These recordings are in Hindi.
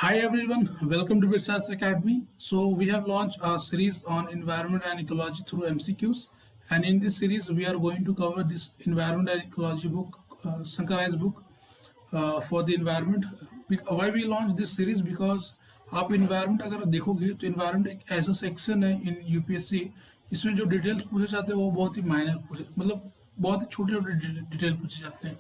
Hi everyone, welcome to BitScience Academy. So we have launched a series on environment and ecology through MCQs, and in this series we are going to cover this environment and ecology book, Sankarai's book for the environment. Why we launched this series? Because आप environment अगर देखोगे तो environment एक ऐसा section है in UPSC इसमें जो डिटेल्स पूछे जाते हैं वो बहुत ही माइनर पूछे मतलब बहुत ही छोटे छोटे डिटेल पूछे जाते हैं।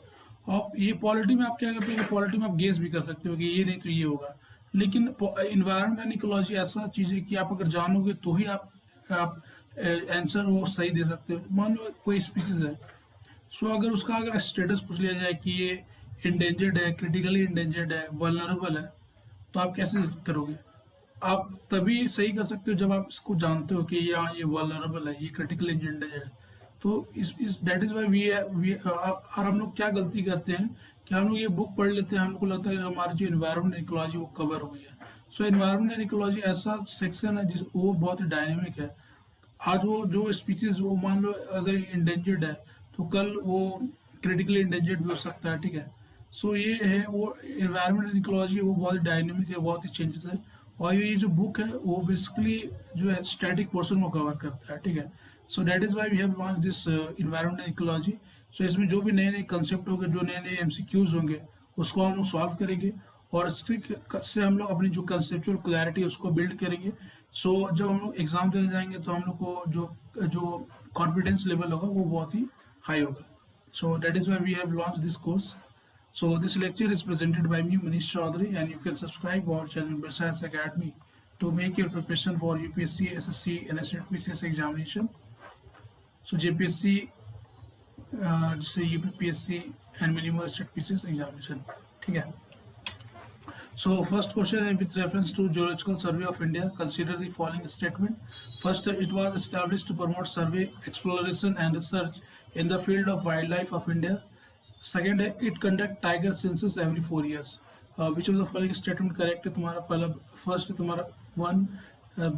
आप ये पॉलिटी में आप क्या करते हो कि पॉलिटी में आप गेस भी कर सकते हो कि ये नहीं तो ये होगा, लेकिन इन्वायरमेंट एंड इकोलॉजी ऐसा चीज़ है कि आप अगर जानोगे तो ही आप आंसर वो सही दे सकते हो। मान लो कोई स्पीसीज है, सो अगर उसका अगर स्टेटस पूछ लिया जाए कि ये इंडेंजर्ड है, क्रिटिकली इंडेंजर्ड है, वल्नरेबल है, तो आप कैसे करोगे? आप तभी सही कर सकते हो जब आप इसको जानते हो कि ये वल्नरेबल है, ये क्रिटिकली इंडेंजर्ड है। तो इस दैट इज वाई वी और हम लोग क्या गलती करते हैं कि हम लोग ये बुक पढ़ लेते हैं, हमको लगता है कि हमारी जो इन्वायरमेंट इकोलॉजी वो कवर हुई है। सो इन्वायरमेंट एंड इकोलॉजी ऐसा सेक्शन है जिस वो बहुत ही डायनेमिक है। आज वो जो स्पीसीज वो मान लो अगर इंडेंजर्ड है तो कल वो क्रिटिकली इंडेंजर्ड भी हो सकता है, ठीक है। सो ये है वो इन्वायरमेंट एंड इकोलॉजी, वो बहुत डायनेमिक है, बहुत ही चेंजेस है। और ये जो बुक है वो बेसिकली जो है स्टैटिक पोर्शन को कवर करता है, ठीक है। So that is why we have launch this environment and ecology. So इसमें जो भी नए नए कंसेप्ट होंगे, जो नए नए एमसीक्यूज होंगे, उसको हम लोग सॉल्व करेंगे और से हम लोग अपनी जो कंसेप्चुअल क्लैरिटी उसको बिल्ड करेंगे। सो जब हम लोग एग्जाम देने जाएंगे तो हम लोग को जो जो कॉन्फिडेंस लेवल होगा वो बहुत ही हाई होगा। So that is why we have launch this course. So this lecture is presented by me, Manish Chaudhary, and you can subscribe our channel BitScience Academy to make your preparation for UPSC, SSC, and SSC examination. So JPSC, जिससे UPPSC and minimum state PCS examination, ठीक है। So first question is with reference to Geological Survey of India. Consider the following statement. First, it was established to promote survey, exploration, and research in the field of wildlife of India. Second है it conduct tiger census every 4 years. Which of the following statement correct है? तुम्हारा पहला फर्स्ट है तुम्हारा 1,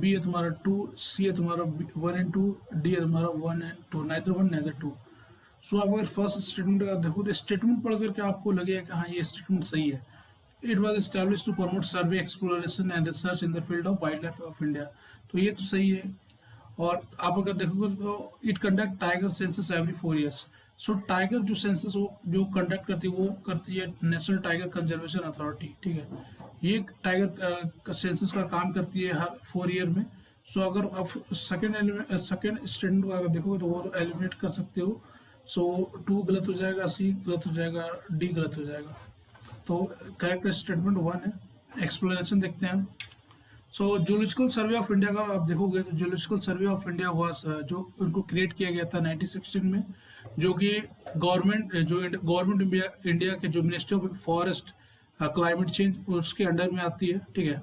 बी है तुम्हारा 2, सी है तुम्हारा 1 and 2, डी है तुम्हारा 1 and 2, नाइदर 1 नाइदर 2। सो आप अगर फर्स्ट स्टेटमेंट देखो तो स्टेटमेंट पढ़ करके आपको लगेगा कि हाँ ये स्टेटमेंट सही है। It was establish to promote survey, exploration and research in the field of wildlife of India, तो ये तो सही है। और आप अगर देखोगे तो it conduct tiger census every 4 years। So tiger जो सेंसस वो जो कंडक्ट करती है वो करती है नेशनल टाइगर कंजर्वेशन अथॉरिटी, ठीक है। ये टाइगर सेंसस का काम करती है हर 4 year में। सो अगर आप सेकेंड स्टेटमेंट को अगर देखोगे तो वो तो एलिमिनेट कर सकते हो। सो 2 गलत हो जाएगा, सी गलत हो जाएगा, डी गलत हो जाएगा। तो करेक्ट स्टेटमेंट 1 है। एक्सप्लेनेशन देखते हैं। सो जूलॉजिकल सर्वे ऑफ इंडिया का आप देखोगे तो zoological survey of India was जो उनको क्रिएट किया गया था 1916 में, जो कि गवर्नमेंट इंडिया के जो ministry of forest climate change उसके अंडर में आती है, ठीक है।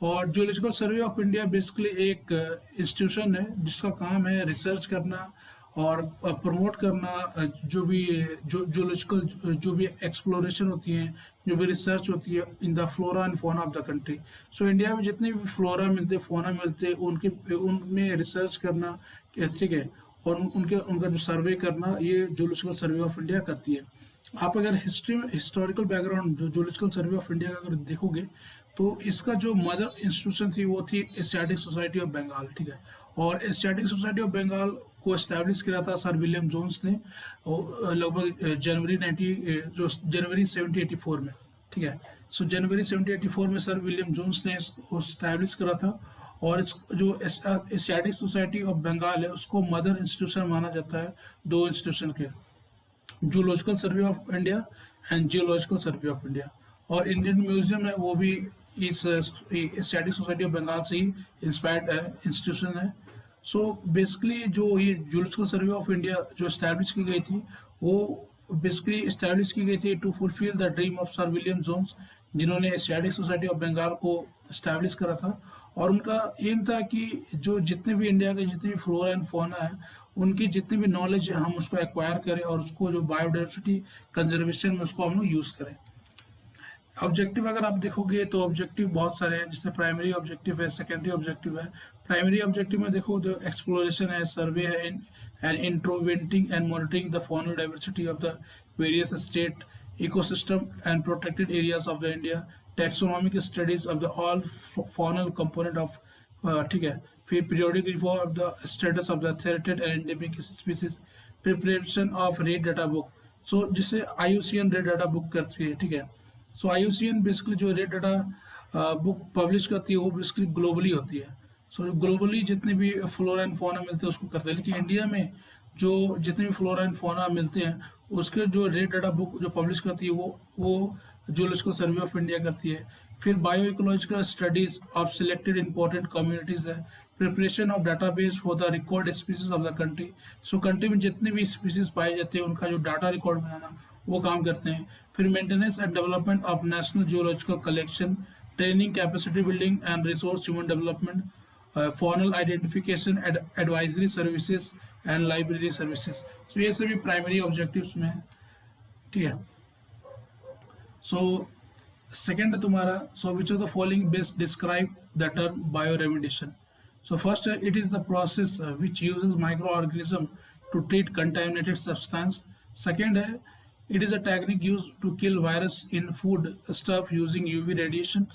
और zoological survey of India basically एक इंस्टीट्यूशन है जिसका काम है रिसर्च करना और प्रमोट करना, जो भी जूलॉजिकल जो भी एक्सप्लोरेशन होती है, जो भी रिसर्च होती है in the flora and fauna of the country. So India में जितने भी फ्लोरा मिलते हैं, फौना मिलते हैं, उनमें रिसर्च करना, ठीक है, और उनका जो सर्वे करना ये जूलॉजिकल सर्वे ऑफ इंडिया करती है। आप अगर हिस्टोरिकल बैकग्राउंड जो जूलॉजिकल सर्वे ऑफ इंडिया का अगर देखोगे तो इसका जो मदर इंस्टीट्यूशन थी वो थी एशियाटिक सोसाइटी ऑफ बंगाल, ठीक है। और एशियाटिक सोसाइटी ऑफ बंगाल को एस्टैब्लिश किया था सर विलियम जोन्स ने लगभग जनवरी 1784 में, ठीक है। सो जनवरी 1784 में सर विलियम जोन्स ने इसको एस्टैब्लिश करा था। और इस जो एशियाटिक सोसाइटी ऑफ बंगाल है उसको मदर इंस्टीट्यूशन माना जाता है दो इंस्टीट्यूशन के, zoological survey of India and geological survey of India. और इंडियन म्यूजियम है वो भी इस एशियाटिक सोसाइटी ऑफ बंगाल से ही इंस्पायर्ड इंस्टीट्यूशन है। सो बेसिकली जो ये जूलॉजिकल सर्वे ऑफ इंडिया जो इस्टेब्लिश की गई थी वो बेसिकली इस्टेब्लिश की गई थी to fulfil the dream of sir William Jones, जिन्होंने एशियाटिक सोसाइटी ऑफ बंगाल को इस्टेब्लिश करा था। और उनका एम था कि जो जितने भी इंडिया के जितने भी फ्लोरा एंड फौना है उनकी जितनी भी नॉलेज है हम उसको एक्वायर करें और उसको जो बायोडाइवर्सिटी कंजर्वेशन में उसको हम लोग यूज़ करें। ऑब्जेक्टिव अगर आप देखोगे तो ऑब्जेक्टिव बहुत सारे हैं, जैसे प्राइमरी ऑब्जेक्टिव है, सेकेंडरी ऑब्जेक्टिव है। प्राइमरी ऑब्जेक्टिव में देखो तो एक्सप्लोरेशन है, सर्वे है and inventorying and monitoring the faunal diversity of the various state ecosystem and protected areas of the India, taxonomic studies of the all faunal component of, ठीक है, फिर periodic review of the status of the threatened and endemic species, preparation of red data book, so जिसे IUCN रेड डाटा बुक करती है, ठीक है। सो IUCN बेसिकली जो रेड डाटा बुक पब्लिश करती है वो बेसिकली ग्लोबली होती है। सो ग्लोबली जितने भी फ्लोरा एंड फौना मिलते हैं उसको करते हैं, लेकिन इंडिया में जो जितने भी फ्लोरा एंड फौना मिलते हैं उसके जो रेड डाटा बुक जो पब्लिश करती है वो जूलॉजिकल सर्वे ऑफ इंडिया करती है। फिर bio ecological studies of selected important communities है, preparation of database for the record species of the country, so country में जितने भी स्पीसीज पाए जाते हैं उनका जो डाटा रिकॉर्ड बनाना वो काम करते हैं। फिर maintenance and development of national geological collection, training, capacity building and resource human development, faunal identification, advisory services and library services. So ये सभी प्राइमरी ऑब्जेक्टिव्स में है, ठीक है। सो सेकेंड है तुम्हारा, so which of the following best describe the term bioremediation. So first है, it is the process which uses microorganism to treat contaminated substance. Second है, it is a technique used to kill virus in food stuff using UV radiation.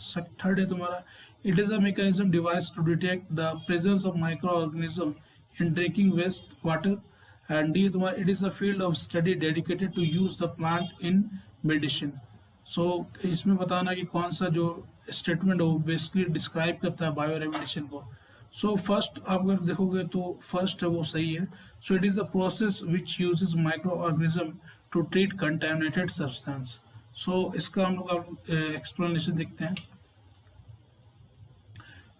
Third है तुम्हारा, it is a mechanism device to detect the presence of microorganism in drinking waste water. And D है तुम्हारा, it is a field of study dedicated to use the plant in medicine. So इसमें बताना कि कौन सा जो स्टेटमेंट है वो बेसिकली डिस्क्राइब करता है बायो रेमिडिशन को। सो फर्स्ट आप अगर देखोगे तो फर्स्ट है वो सही है। So it is the process which uses microorganism to treat contaminated substance. So इसका हम लोग एक्सप्लेनेशन देखते हैं।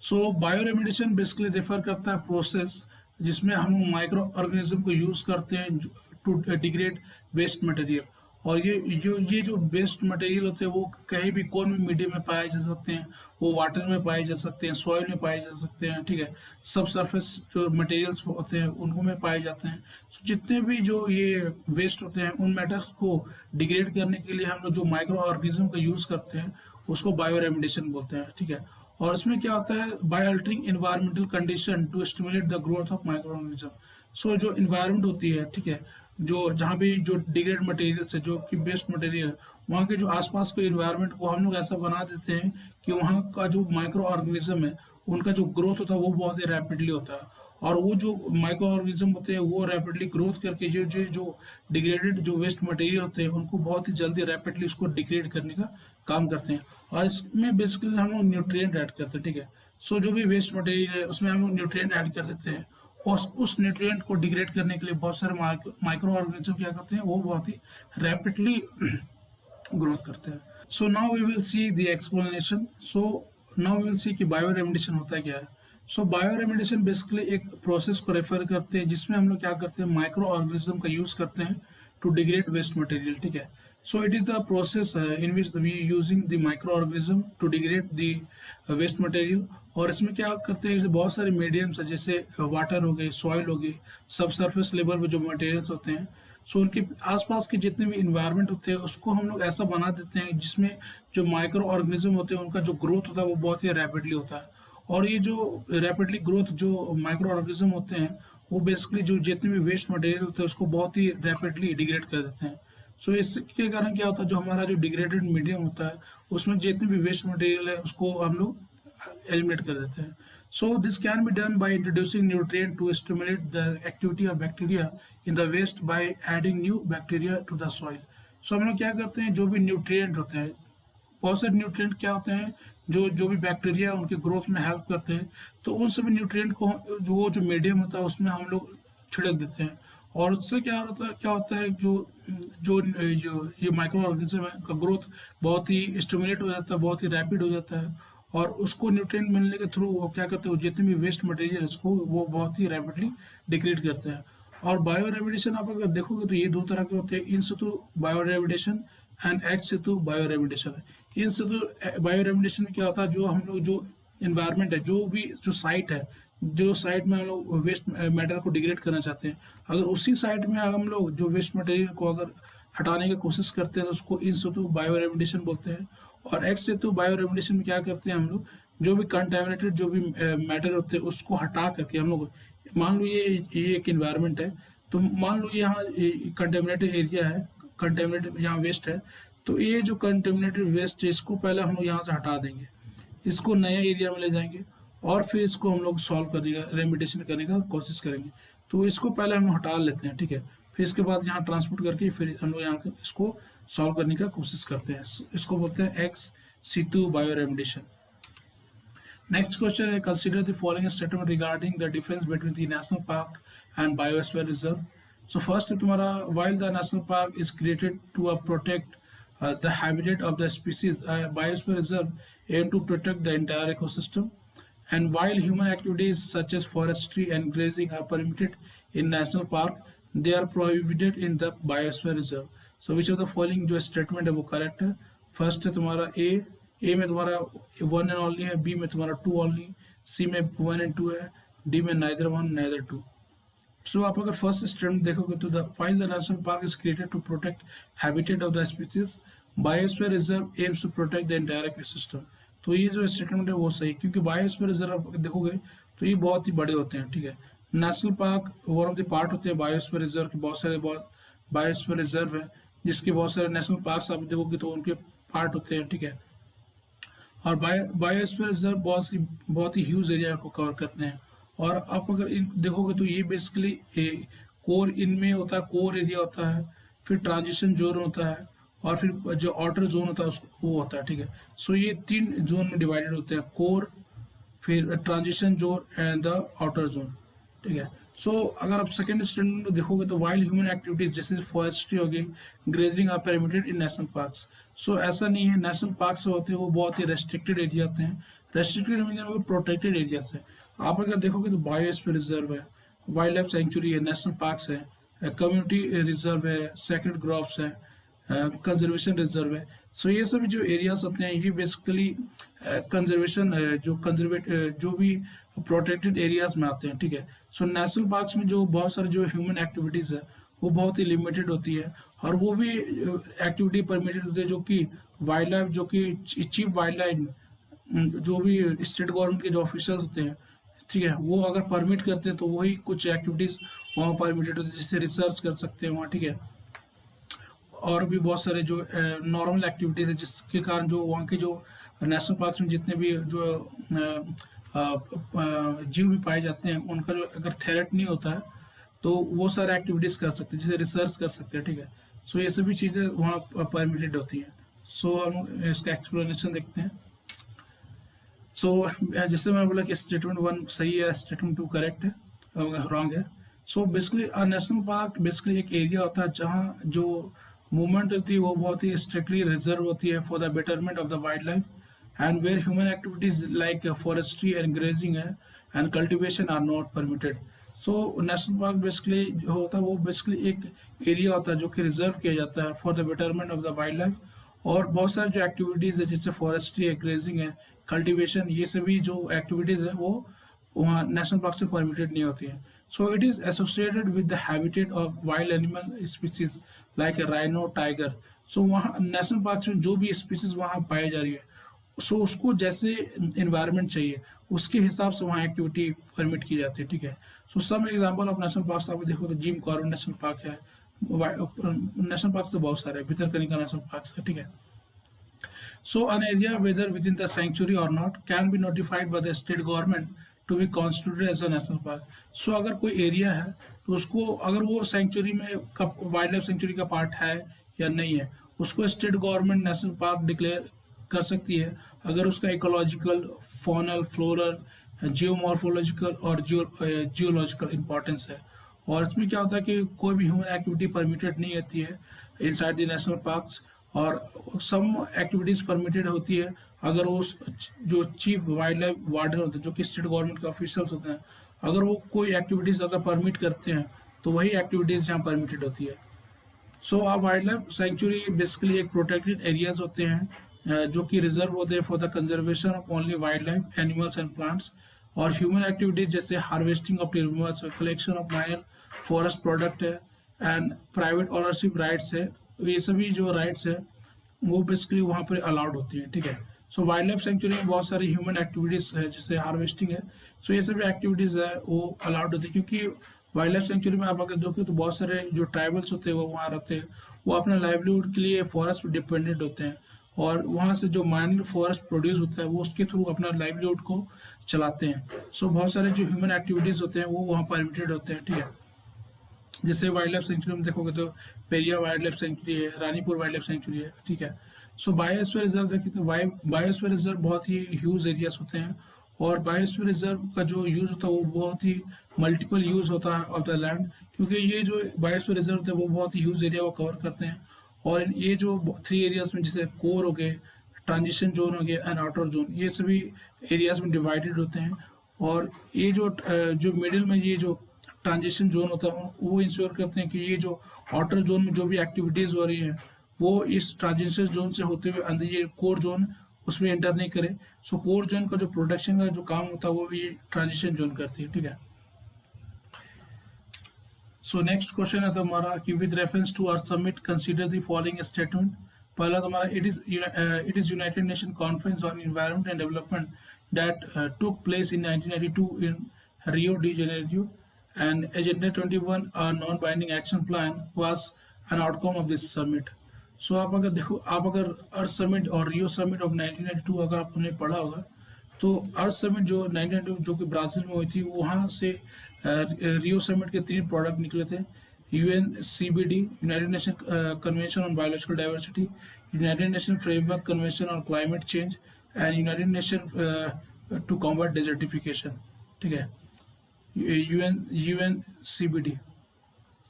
So bioremediation basically refer करता है प्रोसेस जिसमें हम माइक्रो ऑर्गेनिज्म को यूज करते हैं टू डिग्रेड वेस्ट मटेरियल, और ये जो वेस्ट मटेरियल होते हैं वो कहीं भी कोई भी मीडियम में पाए जा सकते हैं, वो वाटर में पाए जा सकते हैं, सॉइल में पाए जा सकते हैं, ठीक है, सब सरफेस जो मटेरियल्स होते हैं उनको में पाए जाते हैं। तो जितने भी जो ये वेस्ट होते हैं उन मैटर्स को डिग्रेड करने के लिए हम लोग जो माइक्रो ऑर्गेनिज्म का यूज़ करते हैं उसको बायो रेमिडिशन बोलते हैं, ठीक है। और इसमें क्या होता है, by altering environmental condition to stimulate the growth of microorganism. So जो इन्वायरमेंट होती है, ठीक है, जो जहाँ भी जो डिग्रेड मटेरियल्स है, जो कि बेस्ट मटेरियल, वहाँ के जो आसपास के इन्वायरमेंट को हम लोग ऐसा बना देते हैं कि वहाँ का जो माइक्रो ऑर्गेनिज्म है उनका जो ग्रोथ होता है वो बहुत ही रैपिडली होता है, और वो जो माइक्रो ऑर्गेनिज्म होते हैं वो रैपिडली ग्रोथ करके जो डिग्रेडेड जो वेस्ट मटेरियल होते हैं उनको बहुत ही जल्दी रैपिडली उसको डिग्रेड करने का काम करते हैं। और इसमें बेसिकली हम लोग न्यूट्रिएंट ऐड करते हैं, ठीक है। सो जो भी वेस्ट मटेरियल है उसमें हम लोग न्यूट्रिएंट ऐड कर देते हैं, और उस न्यूट्रिएंट को डिग्रेड करने के लिए बहुत सारे माइक्रो ऑर्गेनिज्म क्या करते हैं, वो बहुत ही रैपिडली ग्रोथ करते हैं। So now we will see the explanation. So now we will see कि बायो रेमिडिशन होता क्या है। सो बायो रेमिडिशन बेसिकली एक प्रोसेस को रेफर करते हैं जिसमें हम लोग क्या करते हैं, माइक्रो ऑर्गेनिज्म का यूज करते हैं टू डिग्रेड वेस्ट मटेरियल, ठीक है। So it is the process in which we using the microorganism to degrade the waste material. और इसमें क्या करते हैं, जैसे बहुत सारे मीडियम्स है, जैसे वाटर हो गई, सॉइल हो गई, सब सरफेस लेवल पे जो मटेरियल्स होते हैं, सो उनके आसपास के जितने भी इन्वायरमेंट होते हैं उसको हम लोग ऐसा बना देते हैं जिसमें जो माइक्रो ऑर्गेनिज्म होते हैं उनका जो ग्रोथ होता है वो बहुत ही रैपिडली होता है। और ये जो रैपिडली ग्रोथ जो माइक्रो ऑर्गेनिज्म होते हैं वो बेसिकली जो जितने भी वेस्ट मटेरियल होते हैं उसको बहुत ही रैपिडली डिग्रेड कर देते हैं। सो इसके कारण क्या होता है, जो हमारा जो डिग्रेडेड मीडियम होता है उसमें जितने भी वेस्ट मटेरियल है उसको हम लोग एलिमिनेट कर देते हैं। So this can be done by introducing nutrient to stimulate the activity of bacteria in the waste by adding new bacteria to the soil. So हम लोग क्या करते हैं, जो भी न्यूट्रिएंट होते हैं, बहुत सारे न्यूट्रिएंट क्या होते हैं जो भी बैक्टीरिया उनके ग्रोथ में हेल्प करते हैं, तो उन सभी न्यूट्रिएंट को जो मीडियम होता है उसमें हम लोग छिड़क देते हैं, और उससे क्या होता है जो ये माइक्रो ऑर्गेनिज्म है का ग्रोथ बहुत ही स्टिमुलेट हो जाता है, बहुत ही रैपिड हो जाता है, और उसको न्यूट्रिएंट मिलने के थ्रू वो क्या करते हैं, जितने भी वेस्ट मटेरियल है उसको वो बहुत ही रैपिडली डिग्रेड करते हैं। और बायो रेमिडिशन आप अगर देखोगे तो ये दो तरह के होते हैं, in situ bioremediation and ex situ bioremediation. In situ bioremediation में क्या होता है, जो हम लोग जो इन्वायरमेंट है, जो साइट है, जो साइट में हम लोग वेस्ट मैटर को डिग्रेड करना चाहते हैं, अगर उसी साइट में हम लोग जो वेस्ट मटेरियल को अगर हटाने की कोशिश करते हैं तो उसको इन सितु बायो रेमिडिशन बोलते हैं। और एक्स सितु बायो रेमिडिशन में क्या करते हैं, हम लोग जो भी कंटामिनेटेड जो भी मैटर होते हैं उसको हटा करके हम लोग, मान लो ये एक इन्वायरमेंट है, तो मान लो यहाँ कंटेमिनेटेड एरिया है, कंटेमिनेटेड यहाँ वेस्ट है, तो ये जो कंटेमिनेटेड वेस्ट है इसको पहले हम लोग यहाँ से हटा देंगे, इसको नया एरिया में ले जाएंगे और फिर इसको हम लोग सॉल्व करने का रेमिडिएशन करने का कोशिश करेंगे। तो इसको पहले हम हटा लेते हैं, ठीक है, फिर इसके बाद यहाँ ट्रांसपोर्ट करके फिर हम लोग यहाँ इसको सॉल्व करने का कोशिश करते हैं। इसको बोलते हैं ex situ bioremediation. Next question is consider the following statement regarding the difference between the national park and biosphere reserve. So first है तुम्हारा, while the national park is created to protect the habitat of the species, biosphere reserve aim to protect the entire ecosystem. And while human activities such as forestry and grazing are permitted in national park, they are prohibited in the biosphere reserve. So which of the following जो statement है वो correct है? First है तुम्हारा ए में तुम्हारा 1 एंड ओनली है, बी में तुम्हारा 2 ओनली, सी में 1 एंड 2 है, डी में neither 1 neither 2. सो आप अगर फर्स्ट स्टेटमेंट देखोगे तो while the national park is created to protect habitat of the species, biosphere reserve aims to protect the entire ecosystem. तो ये जो स्टेटमेंट है वो सही, क्योंकि बायोस्फीयर रिजर्व आप देखोगे तो ये बहुत ही बड़े होते हैं, ठीक है। National park one of the part होते हैं बायोस्फीयर रिजर्व के, बहुत सारे बायोस्फीयर रिजर्व है जिसके बहुत सारे नेशनल पार्क आप देखोगे तो उनके पार्ट होते हैं, ठीक है। और बायोस्फीयर रिजर्व बहुत ही ह्यूज एरिया को कवर करते हैं। और आप अगर इन देखोगे तो ये बेसिकली कोर इनमें होता है, कोर एरिया होता है, फिर ट्रांजिशन जोन होता है और फिर जो आउटर जोन होता है उसको वो होता है, ठीक है। सो ये 3 जोन में डिवाइडेड होते हैं, कोर, फिर transition zone and the outer zone, ठीक है। सो अगर आप सेकेंड स्टैंडर्ड में देखोगे तो वाइल्ड ह्यूमन एक्टिविटीज जैसे फॉरेस्ट्री हो गई, grazing are permitted in national parks. So ऐसा नहीं है, नेशनल पार्क्स होते हैं वो बहुत ही रेस्ट्रिक्टेड एरिया होते हैं। रेस्ट्रिक्टेड मतलब प्रोटेक्टेड एरियाज है। आप अगर देखोगे तो बायोस्फीयर रिजर्व है, वाइल्ड लाइफ सेंचुरी है, नेशनल पार्क्स है, कम्युनिटी रिजर्व है, सेक्रेड ग्रोव्स है, कंजर्वेशन रिजर्व है। सो ये सब जो एरियाज होते हैं ये बेसिकली कंजर्वेशन जो भी प्रोटेक्टेड एरियाज में आते हैं, ठीक है। सो नेशनल पार्क्स में जो बहुत सारे जो ह्यूमन एक्टिविटीज है वो बहुत ही लिमिटेड होती है और वो भी एक्टिविटी परमिटेड होती है जो कि वाइल्ड लाइफ, जो कि चीफ वाइल्ड लाइफ जो भी स्टेट गवर्नमेंट के जो ऑफिसर्स होते हैं, ठीक है, वो अगर परमिट करते हैं तो वही कुछ एक्टिविटीज वहाँ परमिटेड होती है, जिससे रिसर्च कर सकते हैं वहाँ, ठीक है। और भी बहुत सारे जो नॉर्मल एक्टिविटीज है जिसके कारण जो वहाँ के जो नेशनल पार्क में जितने भी जो जीव भी पाए जाते हैं उनका जो अगर थ्रेट नहीं होता है तो वो सारे एक्टिविटीज कर सकते हैं, जिसे रिसर्च कर सकते हैं, ठीक है। सो ये सभी चीज़ें वहाँ परमिटेड होती हैं। सो हम इसका एक्सप्लेनेशन देखते हैं। सो जैसे मैंने बोला कि स्टेटमेंट 1 सही है, स्टेटमेंट 2 करेक्ट है, रॉन्ग है। So basically national park basically एक एरिया होता है जहाँ जो मूवमेंट होती है वो बहुत ही स्ट्रिक्टली रिजर्व होती है for the betterment of the wild life and where human activities like forestry and grazing and cultivation are not permitted. So national park basically जो होता है वो basically एक एरिया होता है जो कि रिजर्व किया जाता है for the betterment of the wild life, और बहुत सारे जो एक्टिविटीज़ है जैसे फॉरेस्ट्री है, ग्रेजिंग है, कल्टिवेशन, ये सभी जो एक्टिविटीज़ है वो वहाँ नेशनल पार्क से परमिटेड नहीं होती है। So it is associated with the habitat of wild animal species like rhino, tiger. So वहाँ नेशनल पार्क में जो भी स्पीसीज वहाँ पाई जा रही है सो उसको जैसे इन्वायरमेंट चाहिए उसके हिसाब से वहाँ एक्टिविटी परमिट की जाती है, ठीक है। So some example of national park आप देखो तो जिम कॉर्बेट नेशनल पार्क है, नेशनल पार्क तो बहुत सारे, भितरकनिका नेशनल पार्क है, ठीक है। So an area whether within the sanctuary or not can be notified by the state government to be constituted as a national park. So अगर कोई एरिया है तो उसको अगर वो सेंचुरी में वाइल्ड लाइफ सेंचुरी का पार्ट है या नहीं है उसको state government national park declare कर सकती है अगर उसका इकोलॉजिकल, फॉनल, फ्लोरल, जियोमॉर्फोलॉजिकल और जियोलॉजिकल इंपॉर्टेंस है। और इसमें क्या होता है कि कोई भी ह्यूमन एक्टिविटी परमिटेड नहीं होती है इनसाइड द नेशनल पार्क्स, और सम एक्टिविटीज परमिटेड होती है अगर वो जो चीफ वाइल्ड लाइफ वार्डन होते हैं जो कि स्टेट गवर्नमेंट के ऑफिशियल्स होते हैं, अगर वो कोई एक्टिविटीज अगर परमिट करते हैं तो वही एक्टिविटीज यहाँ परमिटेड होती है। सो वाइल्ड लाइफ सेंचुरी बेसिकली एक प्रोटेक्टेड एरियाज होते हैं जो कि रिजर्व होते हैं for the conservation of only wild life, animals and plants. और ह्यूमन एक्टिविटीज जैसे harvesting of timbers, collection of minor forest product है एंड प्राइवेट ओनरशिप राइट्स है, ये सभी जो राइट्स है वो बेसिकली वहाँ पर अलाउड होती है, ठीक है। सो वाइल्ड लाइफ सेंचुरी में बहुत सारी ह्यूमन एक्टिविटीज है जैसे हार्वेस्टिंग है, सो ये सभी एक्टिविटीज है वो अलाउड होती है क्योंकि वाइल्ड लाइफ सेंचुरी में आप अगर देखो तो बहुत सारे जो ट्राइबल्स होते हैं वो वहाँ रहते हैं, वो अपना लाइवलीहुड के लिए फॉरेस्ट पर डिपेंडेंट होते हैं, और वहाँ से जो माइनर फॉरेस्ट प्रोड्यूस होता है वो उसके थ्रू अपना लाइवलीहुड को चलाते हैं। सो बहुत सारे जो ह्यूमन एक्टिविटीज़ होते हैं वो वहाँ परमिटेड होते हैं, ठीक है। जैसे वाइल्ड लाइफ सेंचुरी में देखोगे तो पेरिया वाइल्ड लाइफ सेंचुरी है, रानीपुर वाइल्ड लाइफ सेंचुरी है, ठीक है। सो बायोस्फीयर रिजर्व देखिए तो बायोस्फीयर रिजर्व बहुत ही ह्यूज एरियाज होते हैं, और बायोस्फीयर रिजर्व का जो यूज होता है वो बहुत ही मल्टीपल यूज होता है ऑफ द लैंड, क्योंकि ये जो बायोस्फीयर रिजर्व होते हैं वो बहुत ही ह्यूज एरिया को कवर करते हैं। और ये जो 3 एरियाज में जैसे कोर हो गए, ट्रांजिशन जोन हो गया एंड आउटर जोन, ये सभी एरियाज में डिवाइडेड होते हैं। और ये जो मिडिल में ये जो ट्रांजिशन जोन होता है वो इंश्योर करते हैं कि ये जो आउटर जोन में जो भी एक्टिविटीज़ हो रही है वो इस ट्रांजिशन जोन से होते हुए अंदर ये कोर जोन उसमें एंटर नहीं करे। सो कोर जोन का जो प्रोटेक्शन का जो काम होता है वो ये ट्रांजिशन जोन करती है, ठीक है। सो नेक्स्ट क्वेश्चन है तुम्हारा कि with reference to our summit consider the following statement. पहला तुम्हारा it is United Nation conference on environment and development that took place in 1992 in Rio de Janeiro, and Agenda 21, a non-binding action plan, was an outcome of this summit. So आप अगर देखो, आप अगर अर्थ समिट और रियो समिट ऑफ 1992 अगर आपने पढ़ा होगा तो अर्थ समिट जो 1992 जो कि ब्राज़ील में हुई थी, वहाँ से रियो समिट के 3 प्रोडक्ट निकले थे। UNCBD, United Nation convention on biological diversity, United Nation framework convention on climate change and United Nation to combat desertification, ठीक है। UNCBD,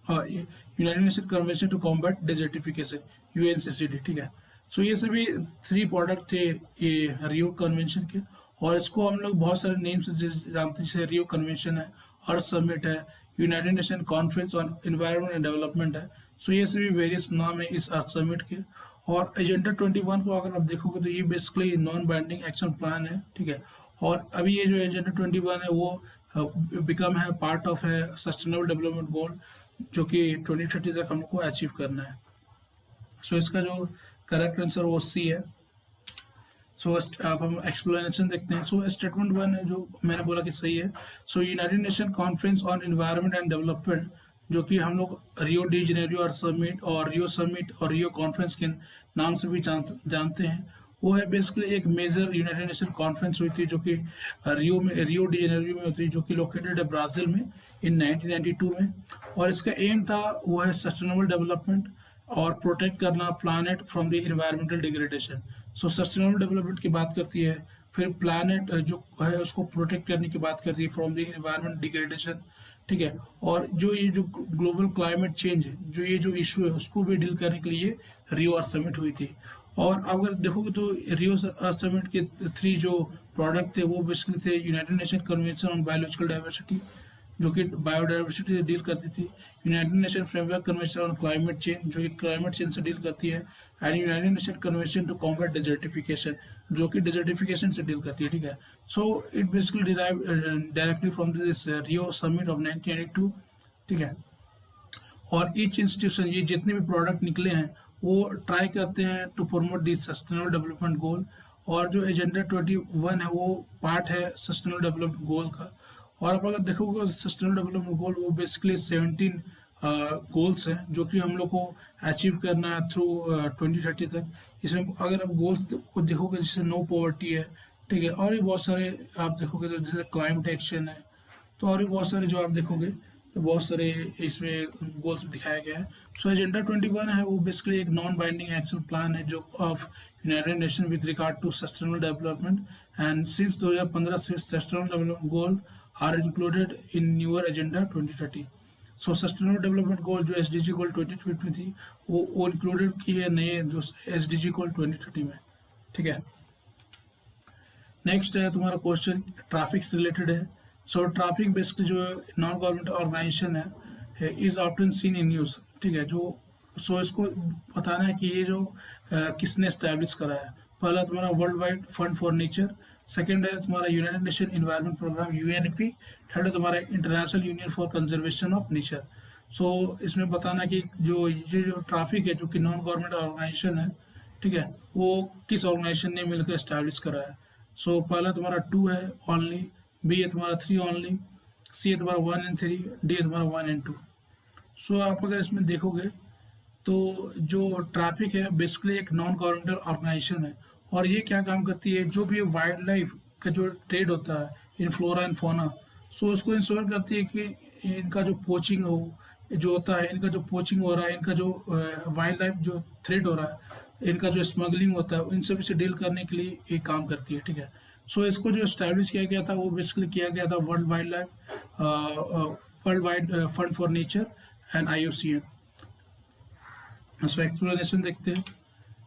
United Nation convention to combat desertification, UNCCD, ठीक है। सो ये सभी 3 प्रोडक्ट थे ये रियो कन्वेंशन के, और इसको हम लोग बहुत सारे नेम से जानते हैं, जैसे रियो कन्वेंशन है, अर्थ समिट है, United Nation conference on environment and development है। सो ये सभी वेरियस नाम है इस अर्थ समिट के। और एजेंडा 21 को अगर आप देखोगे तो ये basically non binding action plan है, ठीक है। और अभी ये जो एजेंडा 21 है वो बिकम है पार्ट ऑफ है सस्टेनेबल डेवलपमेंट गोल, जो कि 2030 तक हमको अचीव करना है। सो इसका जो करेक्ट आंसर वो सी है। सो अब हम एक्सप्लेनेशन देखते हैं। सो स्टेटमेंट 1 है जो मैंने बोला कि सही है। So United Nation conference on environment and Development, जो कि हम लोग Rio de Janeiro Earth Summit और रियो कॉन्फ्रेंस के नाम से भी जानते हैं, वो है बेसिकली एक मेजर यूनाइटेड नेशन कॉन्फ्रेंस हुई थी जो कि रियो डी जेनेरियो में होती है, जो कि लोकेटेड है ब्राज़ील में इन 1992 में। और इसका एम था वो है सस्टेनेबल डेवलपमेंट और प्रोटेक्ट करना planet from the environmental degradation. So sustainable development की बात करती है, फिर प्लानेट जो है उसको प्रोटेक्ट करने की बात करती है फ्रॉम द एनवायरमेंट डिग्रेडेशन, ठीक है। और ये जो ग्लोबल क्लाइमेट चेंज है, जो ये जो इशू है उसको भी डील करने के लिए रियो अर्थ समिट हुई थी। और अगर देखोगे तो रियो अर्थ समिट के 3 जो प्रोडक्ट थे वो बेसिकली थे United Nation convention on biological diversity, जो कि बायोडाइवर्सिटी से डील करती थी, United Nation framework convention on climate change, जो कि क्लाइमेट चेंज से डील करती है, and United Nation convention to combat desertification, जो कि डेजर्टिफिकेशन से डील करती है, ठीक है। So it basically derive directly from this Rio summit of 1982, ठीक है। और ईच इंस्टीट्यूशन, ये जितने भी प्रोडक्ट निकले हैं वो ट्राई करते हैं to promote this sustainable development goal. और जो एजेंडा 21 है वो पार्ट है सस्टेनेबल डेवलपमेंट गोल का। और आप अगर देखोगे सस्टेनेबल डेवलपमेंट गोल वो बेसिकली 17 गोल्स हैं जो कि हम लोग को अचीव करना है थ्रू 2030 तक। इसमें अगर आप गोल्स को देखोगे जैसे नो पॉवर्टी है, ठीक है, और भी बहुत सारे आप देखोगे तो जैसे क्लाइमेट एक्शन है, तो और भी बहुत सारे जो आप देखोगे तो बहुत सारे इसमें गोल्स दिखाया गया है। सो एजेंडा 21 है वो बेसिकली एक नॉन बाइंडिंग एक्शन प्लान है जो of United Nation with regard to sustainable development, and since 2015 से sustainable development goal are included in newer agenda 2030। So sustainable development goal जो SDG गोल 2020 में थी वो इंक्लूडेड की है नए जो SDG गोल 2030 में, ठीक है। नेक्स्ट है तुम्हारा क्वेश्चन ट्रैफिक से रिलेटेड है। सो ट्रैफिक बेसिकली जो नॉन गवर्नमेंट ऑर्गेनाइजेशन है is often seen in news, ठीक है। सो इसको बताना है कि ये जो किसने एस्टैब्लिश करा है। पहला तुम्हारा World Wide Fund for Nature, second है तुम्हारा United Nation Environment Programme UNEP, third है तुम्हारा International Union for Conservation of Nature. So इसमें बताना कि जो ट्रैफिक है जो कि नॉन गवर्नमेंट ऑर्गेनाइजेशन है, ठीक है, वो किस ऑर्गेनाइजेशन ने मिलकर एस्टैब्लिश करा है। सो पहला तुम्हारा 2 है ओनली, बी है तुम्हारा 3 ओनली, सी है तुम्हारा 1 and 3, डी है तुम्हारा 1 and 2। सो आप अगर इसमें देखोगे तो जो ट्रैफिक है बेसिकली एक नॉन गवर्नमेंटल ऑर्गेनाइजेशन है, और ये क्या काम करती है, जो भी वाइल्ड लाइफ का जो ट्रेड होता है इन फ्लोरा एंड फोना, सो उसको इंश्योर करती है कि इनका जो पोचिंग हो जो होता है, इनका जो पोचिंग हो रहा है, इनका जो वाइल्ड लाइफ जो थ्रेड हो रहा है, इनका जो स्मगलिंग होता है, इन सभी से डील करने के लिए ये काम करती है, ठीक है। सो इसको जो इस्टेब्लिश किया गया था वो बेसिकली किया गया था world wild life world Wide Fund for nature and IUCN। इसमें एक्सप्लेनेशन देखते हैं।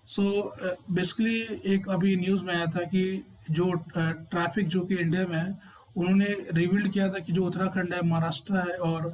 सो बेसिकली एक अभी न्यूज़ में आया था कि जो ट्रैफिक जो कि इंडिया में है, उन्होंने रिवील्ड किया था कि जो उत्तराखंड है, महाराष्ट्र है और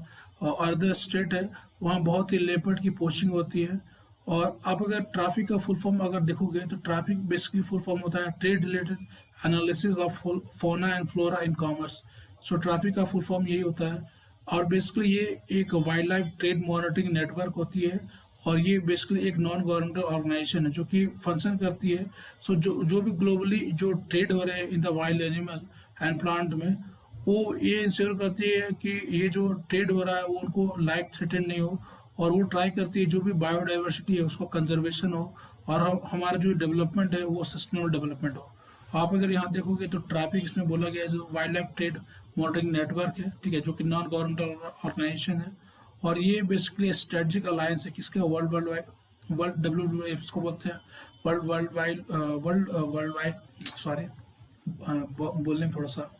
अदर स्टेट है, वहाँ बहुत ही लेपर्ड की पोचिंग होती है। और आप अगर ट्रैफिक का फुल फॉर्म अगर देखोगे तो ट्रैफिक बेसिकली फुल फॉर्म होता है ट्रेड रिलेटेड एनालिसिस ऑफ फोना and flora in commerce. So traffic का फुल फॉर्म यही होता है, और बेसिकली ये एक wild life trade monitoring network होती है, और ये बेसिकली एक नॉन गवर्नमेंटल ऑर्गेनाइजेशन है जो कि फंक्शन करती है। सो जो भी ग्लोबली जो ट्रेड हो रहे हैं in the wild animal and plant में, वो ये इंश्योर करती है कि ये जो ट्रेड हो रहा है वो उनको लाइफ थ्रेटन नहीं हो, और वो ट्राई करती है जो भी बायोडाइवर्सिटी है उसको कंजर्वेशन हो, और हमारा जो डेवलपमेंट है वो सस्टेनेबल डेवलपमेंट हो। आप अगर यहाँ देखोगे तो ट्रैफिक इसमें बोला गया है जो wild life trade monitoring network है, ठीक है, जो कि नॉन गवर्नमेंटल ऑर्गेनाइजेशन है, और ये बेसिकली स्ट्रेटजिक अलायंस है किसका, वर्ल्ड WWF इसको बोलते हैं, वर्ल्ड वाइड सॉरी बोलने में थोड़ा सा,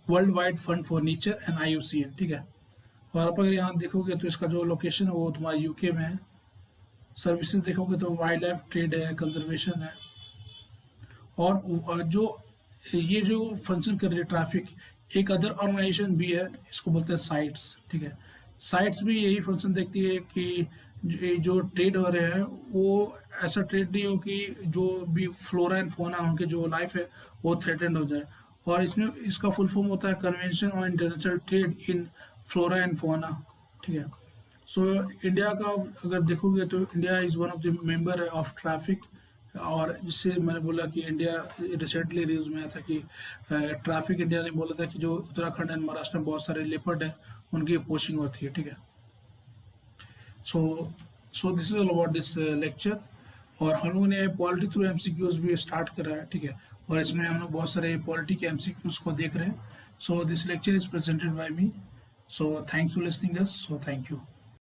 world Wide Fund for nature and IUCN, ठीक है। और आप अगर यहाँ देखोगे तो इसका जो लोकेशन है वो तुम्हारा UK में है। सर्विसेज देखोगे तो वाइल्ड लाइफ ट्रेड है, कंजर्वेशन है, और जो ये जो फंक्शन कर रही है ट्रैफिक, एक अदर ऑर्गेनाइजेशन भी है, इसको बोलते हैं साइट्स, ठीक है। साइट्स भी यही फंक्शन देखती है कि जो ट्रेड हो रहे हैं वो ऐसा ट्रेड नहीं हो कि जो भी फ्लोरा एंड फोना उनके जो लाइफ है वो थ्रेटेंड हो जाए। और इसमें इसका फुल फॉर्म होता है convention on international trade in flora and fauna, ठीक है। सो इंडिया का अगर देखोगे तो India is one of the member of traffic, और जिससे मैंने बोला कि इंडिया रिसेंटली न्यूज़ में आया था कि ट्रैफिक इंडिया ने बोला था कि जो उत्तराखंड एंड महाराष्ट्र में बहुत सारे लेपर्ड हैं उनकी पोचिंग होती है, ठीक है। So this is all about this lecture, और हम लोगों ने पॉलिटी थ्रू MCQs भी स्टार्ट करा है, ठीक है, और इसमें हम लोग बहुत सारे पॉलिटी के MCQs को देख रहे हैं। So this lecture is presented by me, so thanks for listening us, so thank you.